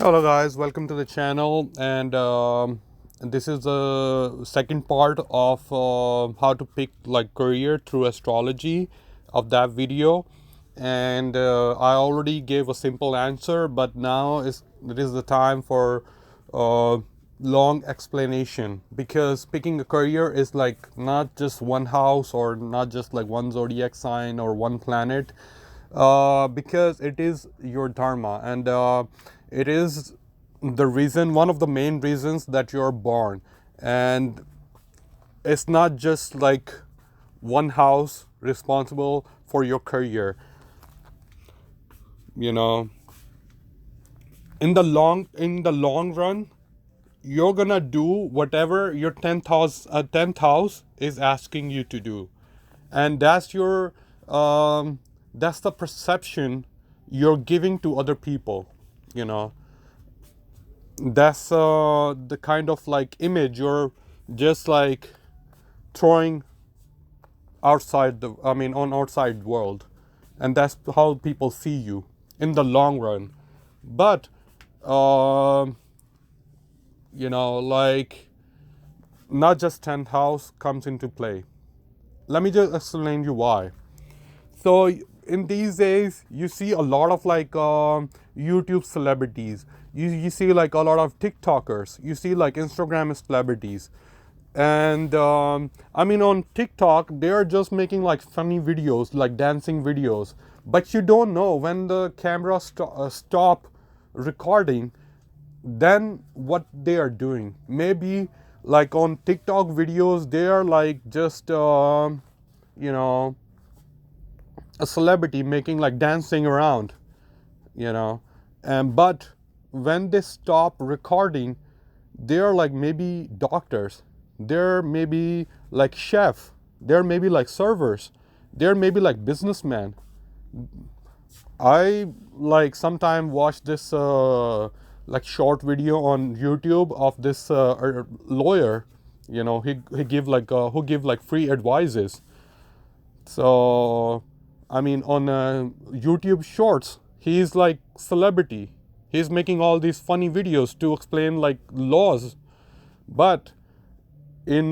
Hello guys, welcome to the channel, and this is the second part of how to pick like career through astrology of that video. And I already gave a simple answer, but now it is the time for uh, long explanation, because picking a career is like not just one house or not just like one zodiac sign or one planet, because it is your dharma, and it is the reason, one of the main reasons that you're born. And it's not just like one house responsible for your career. You know, in the long run, you're gonna do whatever your 10th house is asking you to do, and that's your that's the perception you're giving to other people. You know, that's the kind of like image you're just like throwing outside the on outside world, and that's how people see you in the long run. But um like, not just 10th house comes into play. Let me just explain you why. So in these days, you see a lot of like YouTube celebrities. You see like a lot of TikTokers. You see like Instagram celebrities. And on TikTok, they're just making like funny videos, like dancing videos. But you don't know when the camera stop recording, then what they are doing. Maybe like on TikTok videos, they are like just you know a celebrity making like dancing around, you know and but when they stop recording, they're like maybe doctors, they're maybe like chef, they're maybe like servers, they're maybe like businessmen. I like sometime watch this like short video on YouTube of this lawyer. He give like who give like free advices. So, on YouTube Shorts, he's like celebrity. He's making all these funny videos to explain like laws, but in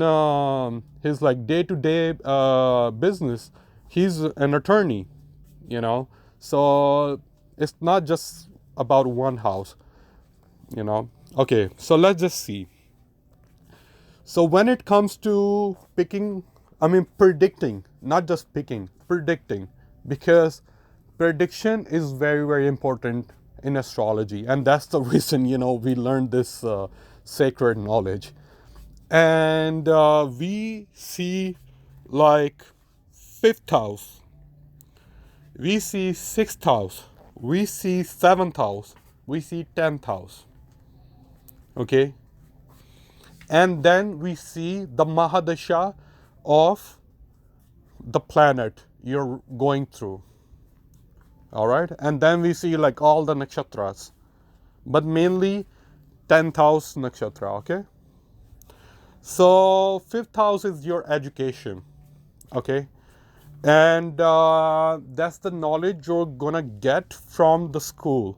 his like day-to-day business, he's an attorney. You know, so it's not just about one house. Okay, so let's just see. So when it comes to picking, predicting, not just picking, predicting, because prediction is very, very important in astrology. And that's the reason, we learned this sacred knowledge. And we see like fifth house, we see sixth house, we see seventh house, we see 10th house. Okay, and then we see the Mahadasha of the planet you're going through. All right, and then we see like all the nakshatras, but mainly 10th house nakshatra. Okay, so fifth house is your education. Okay, and that's the knowledge you're gonna get from the school.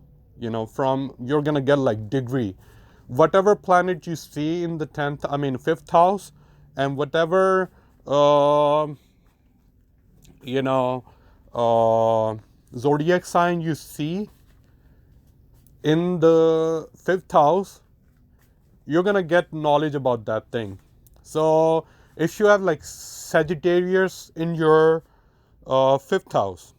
From you're gonna get like degree, whatever planet you see in the fifth house, and whatever uh, you know uh, zodiac sign you see in the fifth house, you're gonna get knowledge about that thing. So if you have like Sagittarius in your fifth house,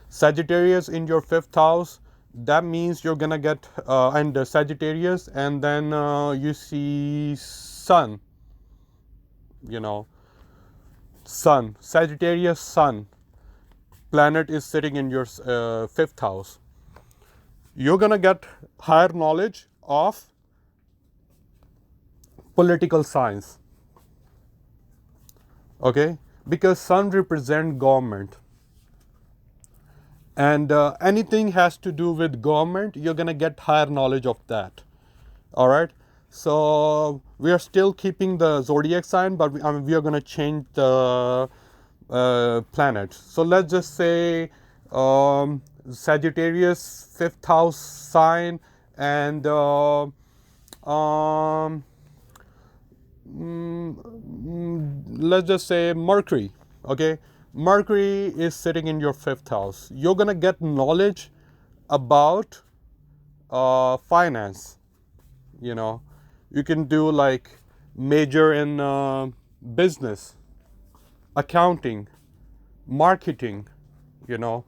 Sagittarius in your fifth house, that means you're gonna get and Sagittarius, and then you see Sun. You know, Sun, Sagittarius Sun planet is sitting in your fifth house. You're gonna get higher knowledge of political science. Okay, because Sun represents government, and anything has to do with government, you're gonna get higher knowledge of that. All right, so we are still keeping the zodiac sign, but we are gonna change the planet. So let's just say Sagittarius, fifth house sign, and um, let's just say Mercury. Okay, Mercury is sitting in your fifth house. You're gonna get knowledge about finance. You know, you can do like major in business, accounting, marketing, you know,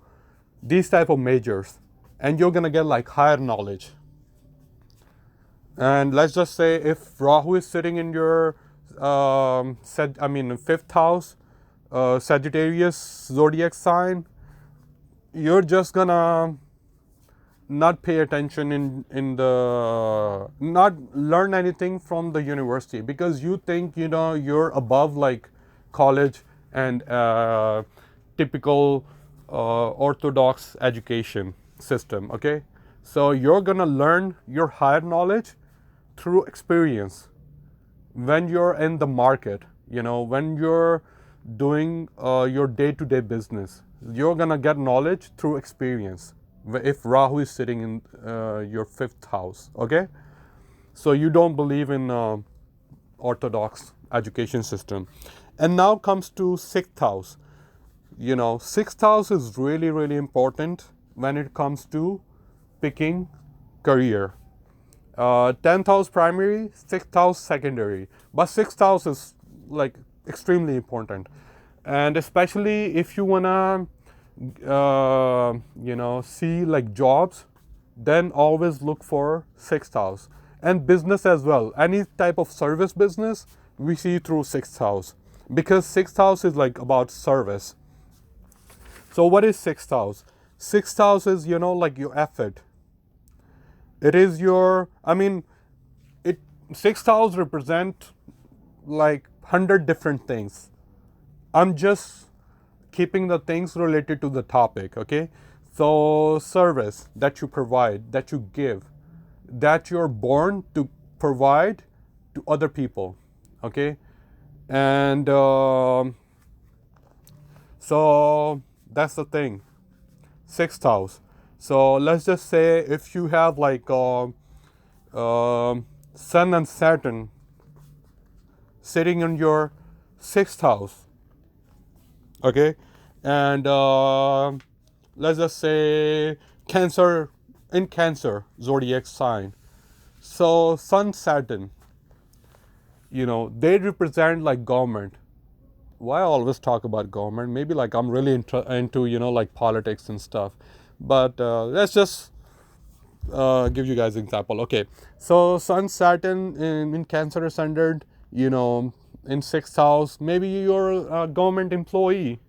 these type of majors, and you're gonna get like higher knowledge. And let's just say if Rahu is sitting in your fifth house, Sagittarius zodiac sign, you're just gonna not pay attention in the not learn anything from the university, because you think, you know, you're above like college and typical orthodox education system. Okay, so you're gonna learn your higher knowledge through experience when you're in the market, you know, when you're doing your day-to-day business. You're gonna get knowledge through experience if Rahu is sitting in your fifth house. Okay, so you don't believe in orthodox education system. And now comes to sixth house. You know, sixth house is really, really important when it comes to picking career. 10th house primary, 6th house secondary, but 6th house is like extremely important. And especially if you wanna you know, see like jobs, then always look for 6th house. And business as well, any type of service business we see through 6th house, because 6th house is like about service. So what is 6th house? 6th house is, you know, like your effort. It is your, it 6th house represent like 100 different things. I'm just keeping the things related to the topic. Okay, so service that you provide, that you give, that you're born to provide to other people. Okay, and so that's the thing. 6th house. So let's just say if you have like Sun and Saturn sitting in your 6th house. Okay, and let's just say Cancer, in Cancer zodiac sign. So Sun, Saturn, you know, they represent like government. Why I always talk about government? Maybe like I'm really into, you know, like politics and stuff. But let's just give you guys an example. Okay, so Sun, Saturn in Cancer ascendant, you know, in 6th house. Maybe you're a government employee.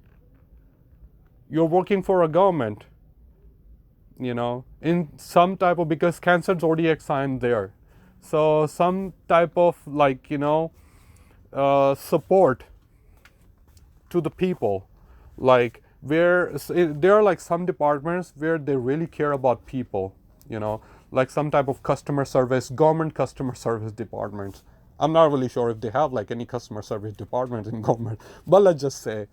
You're working for a government, you know, in some type of, because Cancer zodiac sign there. So some type of like, you know, support to the people, like where there are like some departments where they really care about people, you know, like some type of customer service, government customer service departments. I'm not really sure if they have like any customer service departments in government, but let's just say.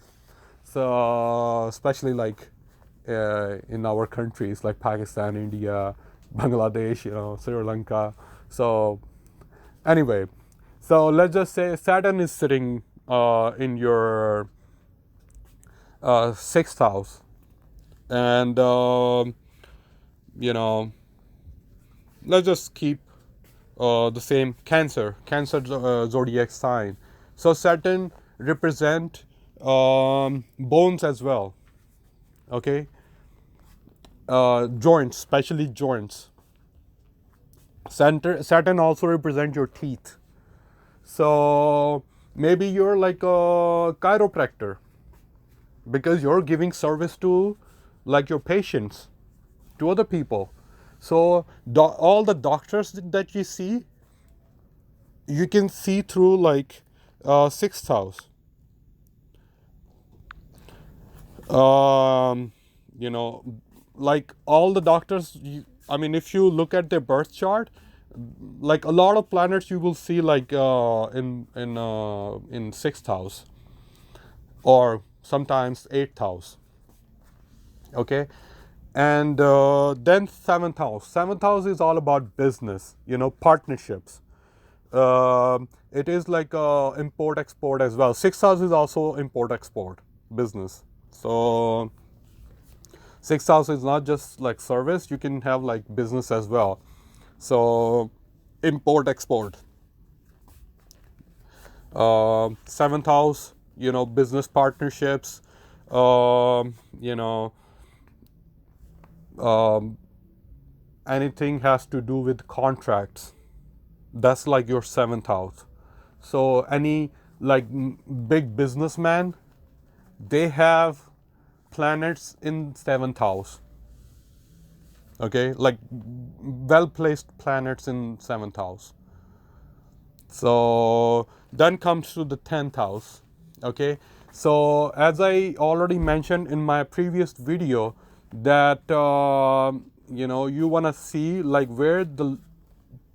So especially like in our countries like Pakistan, India, Bangladesh, you know, Sri Lanka. So anyway, so let's just say Saturn is sitting in your 6th house, and you know, let's just keep the same Cancer zodiac sign. So Saturn represent bones as well. Okay, joints, especially joints. Saturn also represent your teeth. So maybe you're like a chiropractor, because you're giving service to like your patients, to other people. So all the doctors that you see, you can see through like 6th house. You know, like all the doctors, if you look at their birth chart, like a lot of planets you will see like in 6th house, or sometimes 8th house. Okay, And then seventh house. Seventh house is all about business, partnerships. It is like import export as well. Sixth house is also import export business. So sixth house is not just like service. You can have like business as well. So import export. Seventh house, business partnerships. Um, you know, um, anything has to do with contracts. That's like your seventh house. So any like big businessman, they have planets in seventh house. Okay, like well placed planets in seventh house. So then comes to the 10th house. Okay, so as I already mentioned in my previous video, that you want to see like where the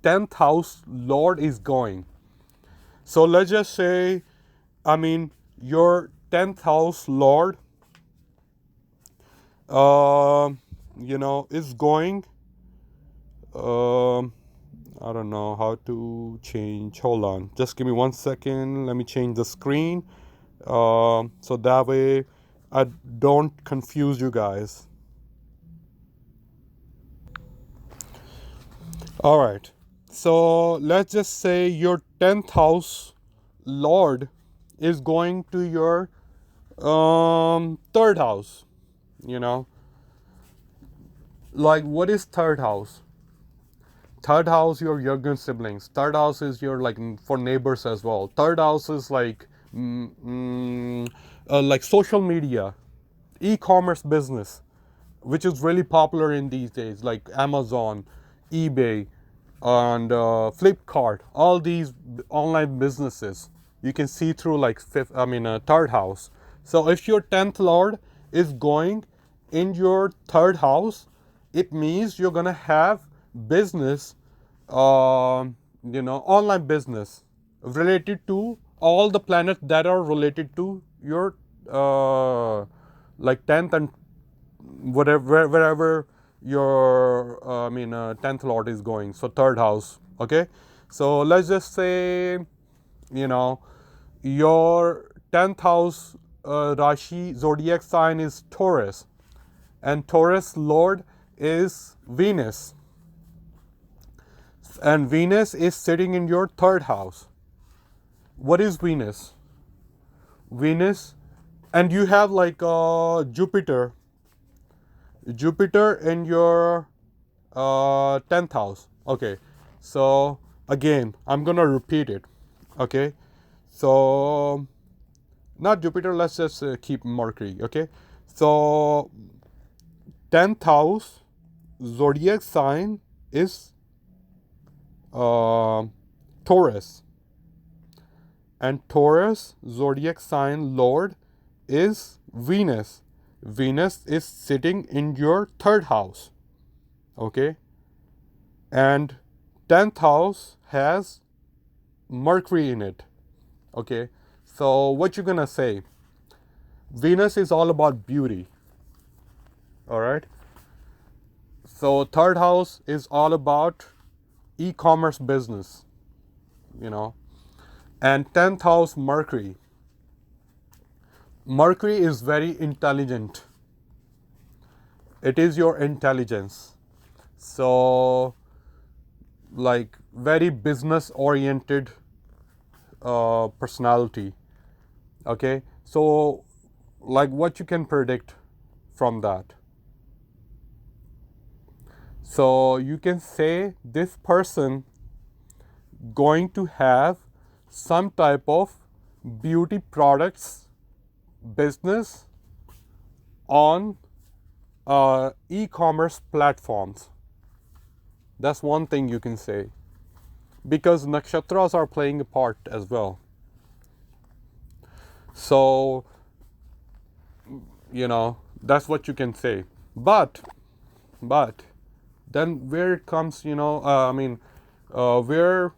10th house lord is going. So let's just say, your 10th house lord is going, um I don't know how to change. Hold on, just give me 1 second. Let me change the screen, so that way I don't confuse you guys. All right. So let's just say your 10th house lord is going to your third house. You know, like what is third house? Third house, your younger siblings. Third house is your like for neighbors as well. Third house is like social media, e-commerce business, which is really popular in these days, like Amazon, eBay, and Flipkart. All these online businesses you can see through like third house. So if your 10th lord is going in your third house, it means you're gonna have business, online business related to all the planets that are related to your like 10th and whatever wherever your 10th lord is going. So third house. Okay, so let's just say your 10th house Rashi zodiac sign is Taurus, and Taurus lord is Venus, and Venus is sitting in your third house. What is Venus? Venus, and you have like Jupiter in your 10th house. Okay, so again, I'm gonna repeat it. Okay, so not Jupiter, let's just keep Mercury. Okay, so 10th house zodiac sign is Taurus, and Taurus zodiac sign lord is Venus. Venus is sitting in your third house. Okay, and 10th house has Mercury in it. Okay, so what you're gonna say? Venus is all about beauty. All right, so third house is all about e-commerce business, and 10th house Mercury. Mercury is very intelligent. It is your intelligence. So like very business oriented personality. Okay, so like what you can predict from that? So you can say this person going to have some type of beauty products business on e-commerce platforms. That's one thing you can say, because nakshatras are playing a part as well. So that's what you can say. But then where it comes, where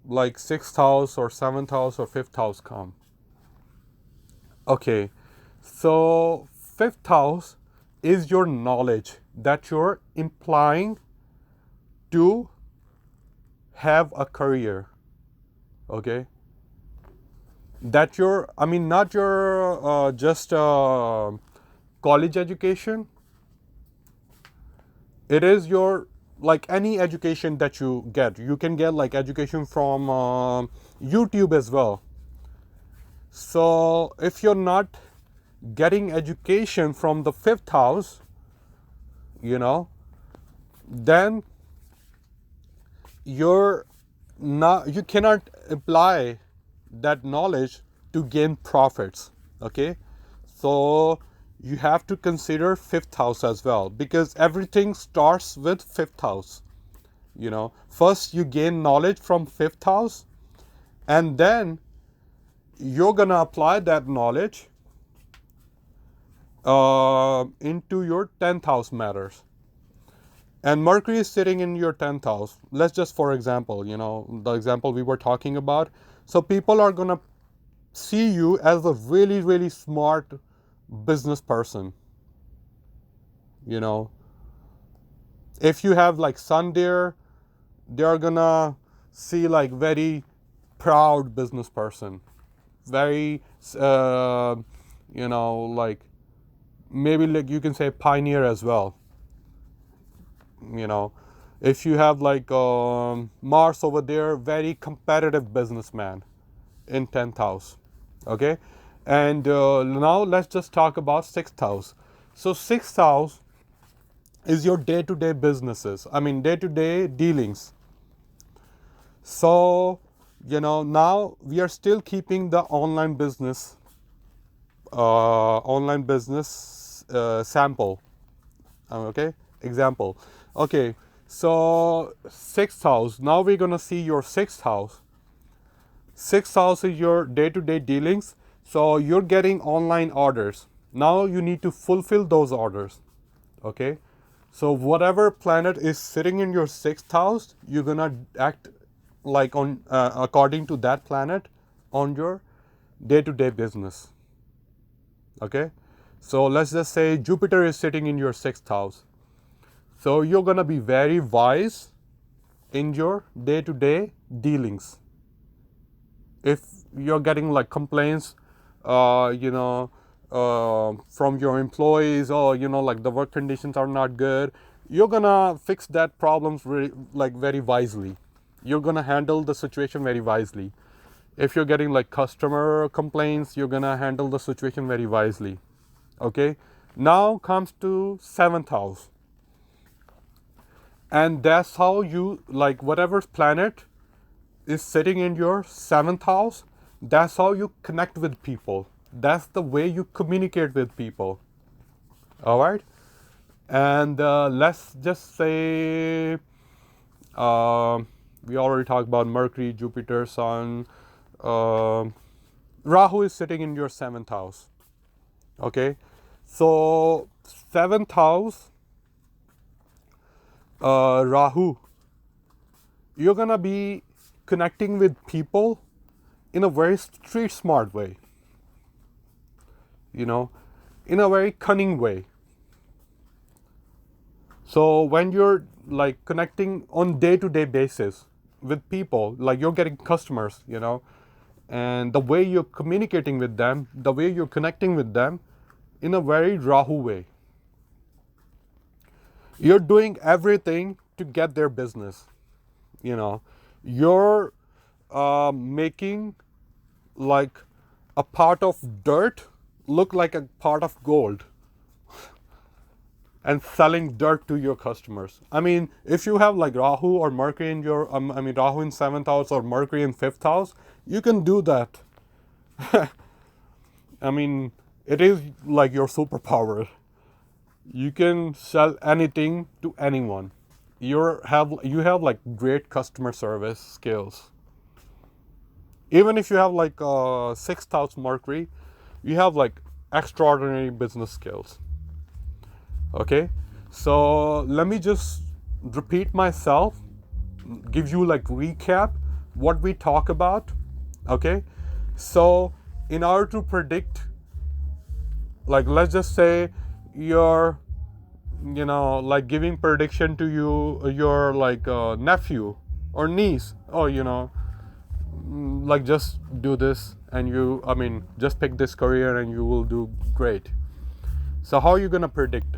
like sixth house or seventh house or fifth house come. Okay, so fifth house is your knowledge that you're implying to have a career. Okay, that your, I mean, not your just college education. It is your, like any education that you get. You can get like education from YouTube as well. So if you're not getting education from the fifth house, then you cannot apply that knowledge to gain profits. Okay, so you have to consider fifth house as well, because everything starts with fifth house. First you gain knowledge from fifth house, and then you're gonna apply that knowledge into your 10th house matters. And Mercury is sitting in your 10th house. Let's just, for example, the example we were talking about. So people are gonna see you as a really, really smart business person. If you have like sun there, they're gonna see like very proud business person, very like maybe like you can say pioneer as well. If you have like Mars over there, very competitive businessman in 10th house. Okay, and now let's just talk about 6th house. So 6th house is your day-to-day businesses, I mean day-to-day dealings. So now we are still keeping the online business sample. Okay, example. Okay, so 6th house, now we're gonna see your 6th house. 6th house is your day-to-day dealings. So you're getting online orders. Now you need to fulfill those orders. Okay, so whatever planet is sitting in your 6th house, you're gonna act like on according to that planet on your day-to-day business. Okay, so let's just say Jupiter is sitting in your 6th house. So you're gonna be very wise in your day-to-day dealings. If you're getting like complaints, from your employees, or like the work conditions are not good, you're gonna fix that problems very wisely. You're gonna handle the situation very wisely. If you're getting like customer complaints, you're gonna handle the situation very wisely. Okay, now comes to 7th house, and that's how you, like whatever planet is sitting in your 7th house, that's how you connect with people. That's the way you communicate with people. All right, and let's just say we already talked about Mercury, Jupiter, Sun. Rahu is sitting in your 7th house. Okay, so 7th house, Rahu, you're gonna be connecting with people in a very street smart way, in a very cunning way. So when you're like connecting on day-to-day basis with people, like you're getting customers, and the way you're communicating with them, the way you're connecting with them in a very Rahu way. You're doing everything to get their business. You're making like a part of dirt look like a part of gold, and selling dirt to your customers. I mean, if you have like Rahu or Mercury in your, Rahu in 7th house or Mercury in 5th house, you can do that. I mean, it is like your superpower. You can sell anything to anyone. You have like great customer service skills. Even if you have like 6th house Mercury, you have like extraordinary business skills. Okay, so let me just repeat myself, give you like recap what we talk about. Okay, so in order to predict, like let's just say your like giving prediction to your like nephew or niece. Oh, like just do this and just pick this career and you will do great. So how are you gonna predict?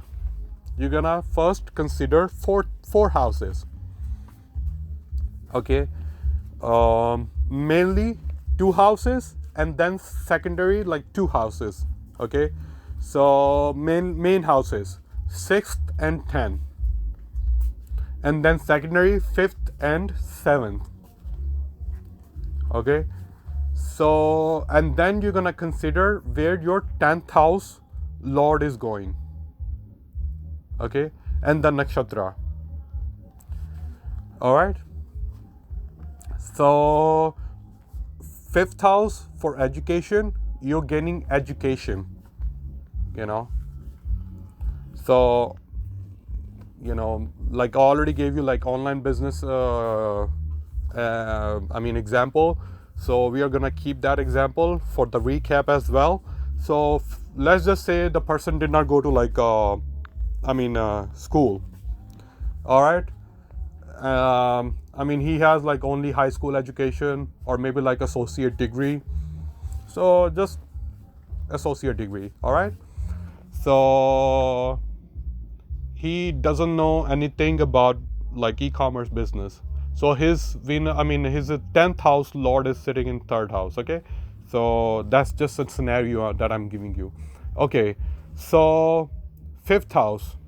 You're gonna first consider four houses. Okay, mainly 2 houses, and then secondary like 2 houses. Okay, so main houses 6th and 10th, and then secondary 5th and 7th. Okay, so and then you're gonna consider where your 10th house lord is going. Okay, and the nakshatra. All right, so 5th house for education, you're gaining education, so like I already gave you like online business example. So we are gonna keep that example for the recap as well. So let's just say the person did not go to like school. All right, he has like only high school education or maybe like associate degree. So just associate degree. All right, so he doesn't know anything about like e-commerce business. So his 10th house lord is sitting in 3rd house. Okay, so that's just a scenario that I'm giving you. Okay, so 5th house,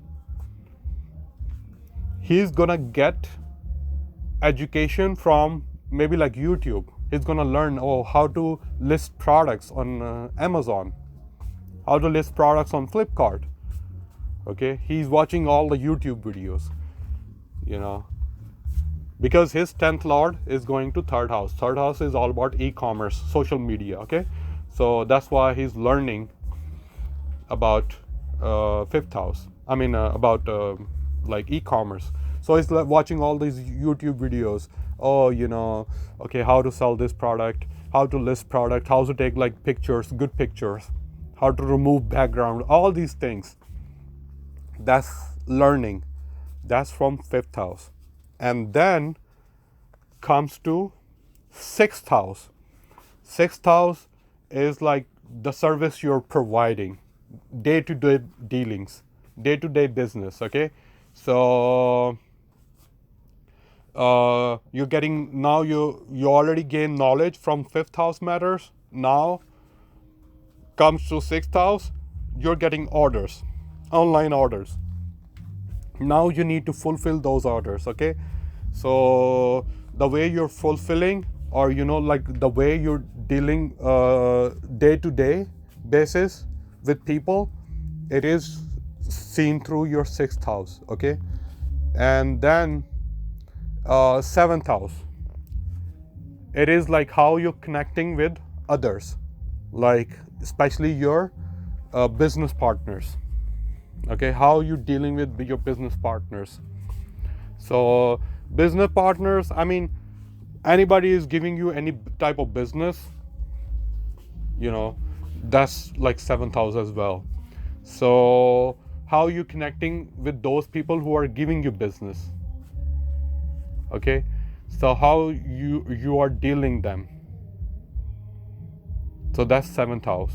he's gonna get education from maybe like YouTube. He's gonna learn how to list products on Amazon, how to list products on Flipkart. Okay, he's watching all the YouTube videos, because his 10th lord is going to 3rd house. 3rd house is all about e-commerce, social media. Okay, so that's why he's learning about 5th house. About like e-commerce. So he's watching all these YouTube videos. Okay, how to sell this product, how to list product, how to take like pictures, good pictures, how to remove background, all these things. That's learning. That's from 5th house. And then comes to 6th house. 6th house is like the service you're providing, day-to-day dealings, day-to-day business. Okay, so you're getting, now you already gain knowledge from 5th house matters. Now comes to 6th house, you're getting orders, online orders. Now you need to fulfill those orders. Okay, so the way you're fulfilling, or like the way you're dealing day-to-day basis with people, it is seen through your 6th house. Okay, and then 7th house, it is like how you're connecting with others, like especially your business partners. Okay, how you dealing with your business partners. So business partners, anybody is giving you any type of business, that's like 7th house as well. So how you connecting with those people who are giving you business. Okay, so how you are dealing them. So that's 7th house.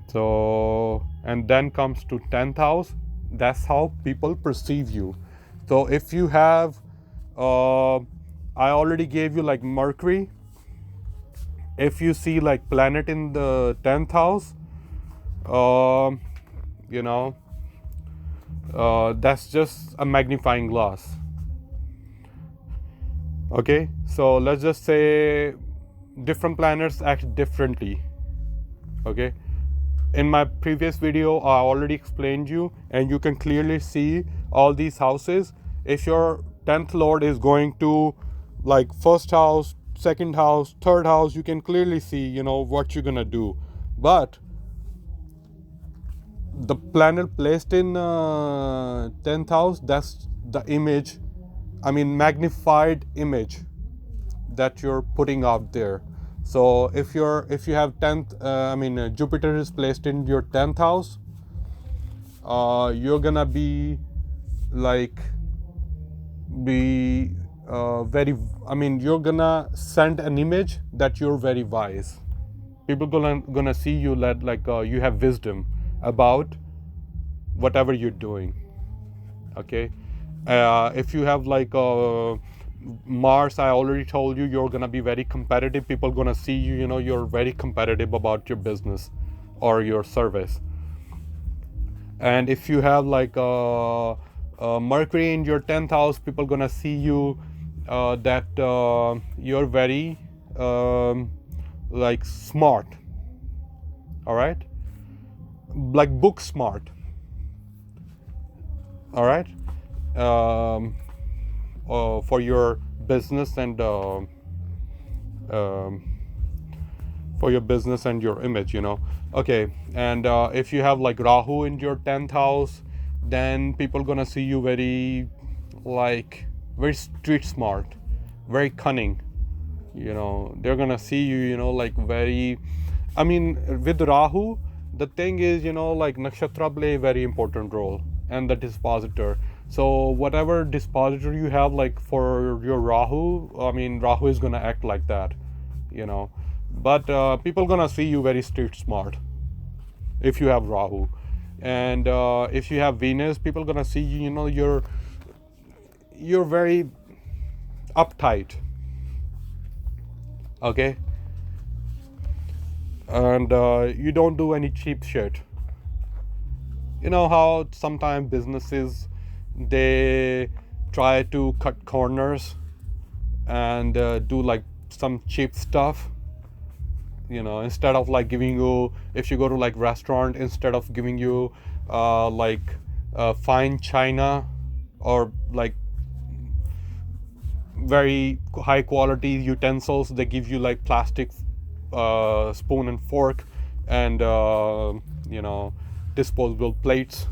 So, and then comes to 10th house. That's how people perceive you. So if you have, I already gave you like Mercury. If you see like planet in the 10th house, that's just a magnifying glass. Okay, so let's just say different planets act differently. Okay, in my previous video I already explained you, and you can clearly see all these houses. If your 10th lord is going to like 1st house, 2nd house, 3rd house, you can clearly see what you're gonna do. But the planet placed in 10th house, that's the image, magnified image that you're putting out there. So if you have 10th, Jupiter is placed in your 10th house, you're gonna be like be very, I mean, you're gonna send an image that you're very wise. People gonna see you like you have wisdom about whatever you're doing. Okay, if you have like Mars, I already told you, you're gonna be very competitive. People gonna see you, you know, you're very competitive about your business or your service. And if you have like Mercury in your 10th house, people gonna see you that you're very like smart. All right, like book smart. All right, for your business and for your business and your image, you know. Okay, and if you have like Rahu in your 10th house, then people gonna see you very like very street smart, very cunning. You know, they're gonna see you, you know, like very, I mean, with Rahu, the thing is, you know, like nakshatra play a very important role, and the dispositor. So whatever dispositor you have like for your Rahu, I mean, Rahu is gonna act like that, you know. But people gonna see you very street smart if you have Rahu. And if you have Venus, people gonna see you, you know, you're very uptight. Okay, and you don't do any cheap shit. You know how sometimes businesses, they try to cut corners and do like some cheap stuff. You know, instead of like giving you, if you go to like restaurant, instead of giving you like fine china or like very high quality utensils, they give you like plastic spoon and fork and you know, disposable plates.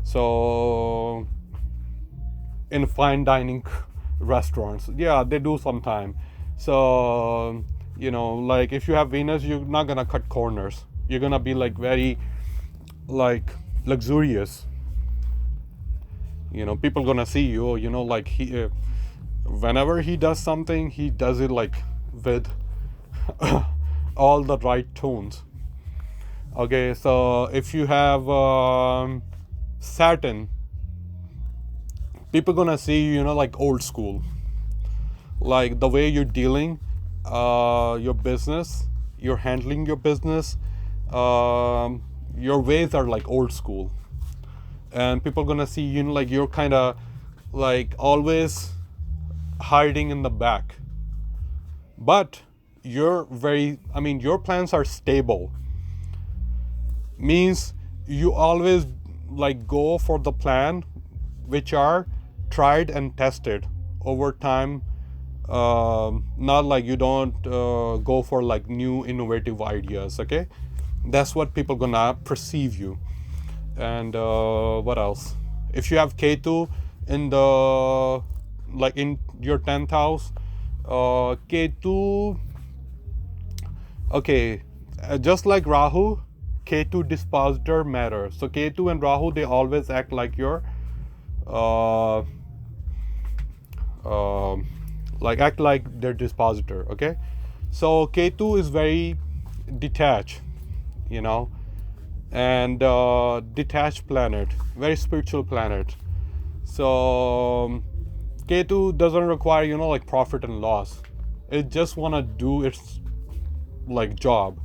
So in fine dining restaurants, yeah, they do sometime. So you know, like if you have Venus, you're not gonna cut corners. You're gonna be like very like luxurious. You know, people gonna see you, you know, like he whenever he does something, he does it like with all the right tones. Okay, so if you have Saturn, people gonna see you, you know, like old school, like the way you're dealing your business, you're handling your business, your ways are like old school. And people gonna see, you know, like you're kind of like always hiding in the back, but you're very, I mean, your plans are stable, means you always like go for the plan which are tried and tested over time. Not like you don't go for like new innovative ideas. Okay, that's what people gonna perceive you. And what else? If you have Ketu in the like in your 10th house, Ketu, okay, just like Rahu, Ketu dispositor matters. So Ketu and Rahu, they always act like your like act like their dispositor. Okay, so Ketu is very detached, you know, and detached planet, very spiritual planet. So Ketu doesn't require, you know, like profit and loss. It just wanna do its like job.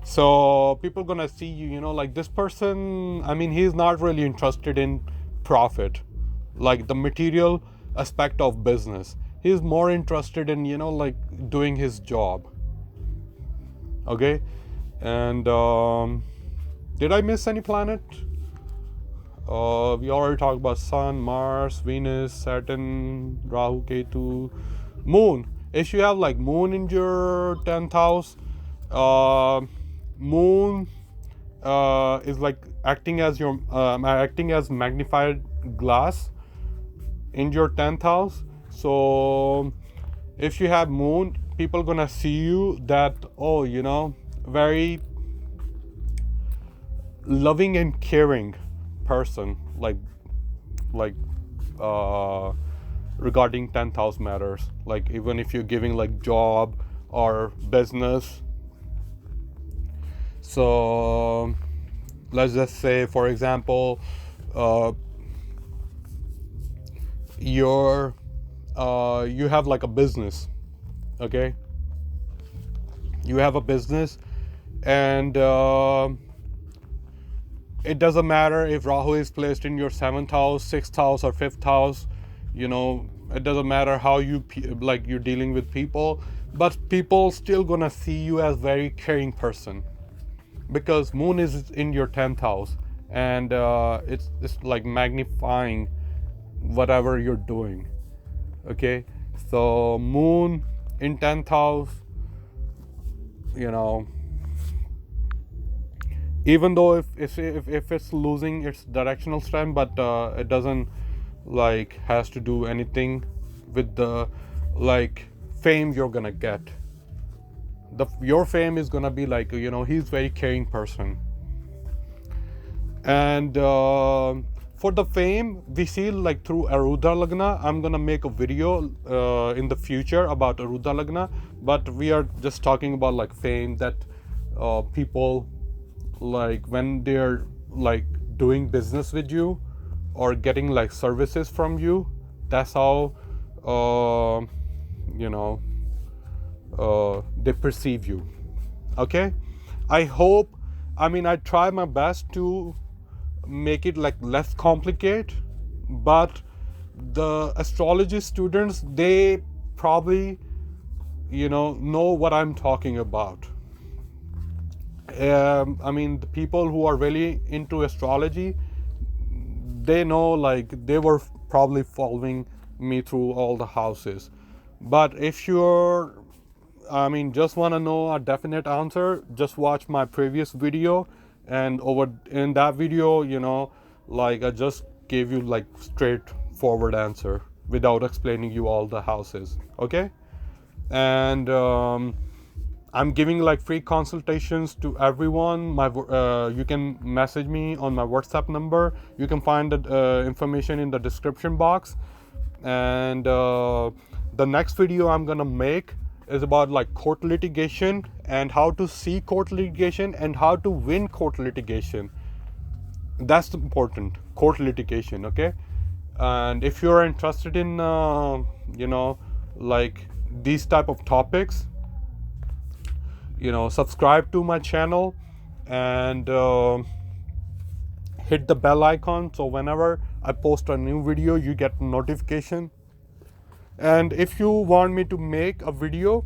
So people gonna see you, you know, like this person, I mean, he's not really interested in profit, like the material aspect of business. He's more interested in, you know, like doing his job. Okay, and did I miss any planet? We already talked about Sun, Mars, Venus, Saturn, Rahu, Ketu, Moon. If you have like Moon in your 10th house, Moon is like acting as your acting as magnified glass in your 10th house. So if you have Moon, people gonna see you that, oh, you know, very loving and caring person, like regarding 10th house matters, like even if you're giving like job or business. So let's just say, for example, you have like a business, okay? You have a business, and it doesn't matter if Rahu is placed in your 7th house, 6th house, or 5th house. It doesn't matter how you're dealing with people, but people still gonna see you as very caring person, because moon is in your 10th house, and it's like magnifying whatever you're doing. Okay, so moon in 10th house, even though if it's losing its directional strength, but it doesn't like has to do anything with the like fame you're gonna get. Your fame is gonna be like, he's very caring person. And for the fame we see like through Arudha Lagna. I'm gonna make a video in the future about Arudha Lagna, but we are just talking about like fame that people, like when they're like doing business with you or getting like services from you, that's how they perceive you. Okay, I try my best to make it like less complicated, but the astrology students, they probably know what I'm talking about. The people who are really into astrology, they know, like they were probably following me through all the houses. But if you're just want to know a definite answer, just watch my previous video, and over in that video, like I just gave you like straightforward answer without explaining you all the houses. Okay, and I'm giving like free consultations to everyone. You can message me on my WhatsApp number. You can find the information in the description box. And the next video I'm gonna make is about like court litigation, and how to see court litigation, and how to win court litigation. That's important, court litigation. Okay, and if you're interested in like these type of topics, subscribe to my channel, and hit the bell icon, so whenever I post a new video you get notification. And if you want me to make a video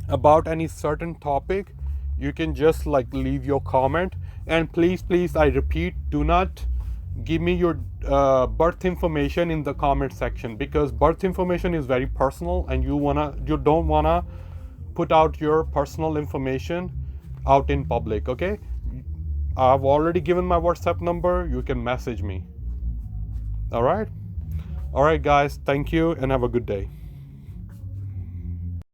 about any certain topic, you can just like leave your comment. And please, I repeat, do not give me your birth information in the comment section, because birth information is very personal, and you don't wanna put out your personal information out in public. Okay, I've already given my WhatsApp number. You can message me. All right guys, thank you and have a good day.